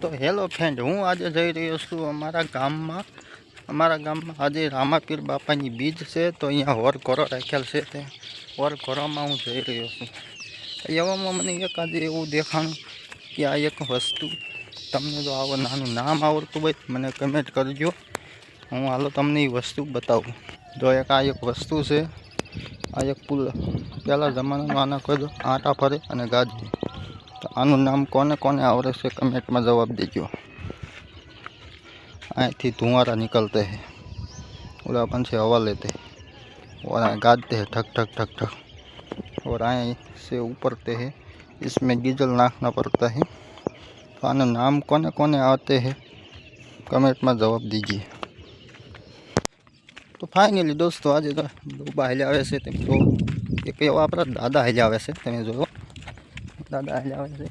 તો hello friend, હું આજે જઈ રહ્યો છું અમારા ગામમાં આજે રામાપીર બાપાની બીજ છે, તો અહીંયા વર ઘરો રાખેલ છે. તે વર ઘરોમાં હું જઈ રહ્યો છું. એવામાં મને એકાદ એવું દેખાણું કે આ એક વસ્તુ, તમને જો આવો નાનું નામ આવડતું હોય મને કમેન્ટ કરજો. હું હાલો તમને એ વસ્તુ બતાવું. જો આ એક વસ્તુ છે, આ એક પુલ. પહેલાં જમાનામાં આના કોઈ આંટા ફરે અને ગાજે. તો આનું નામ કોને કોને આવડે છે કમેન્ટમાં જવાબ દેજો. અહીંથી धुआं निकलते हैं, उड़ा अपन से हवा लेते हैं और गाजते हैं ठक ठक ठक ठक, और आए से ऊपरते हैं. इसमें डीजल नाखना पड़ता है. तो आने नाम कोने कोने आते हैं कमेंट में जवाब दीजिए. तो फाइनली दोस्तों आज तो डूबा हेल्या आवे छे. तो एक एवा आपણા દાદા હેલ્યા આવે છે. તમે જોવો દાદા હેલ્યા આવે છે.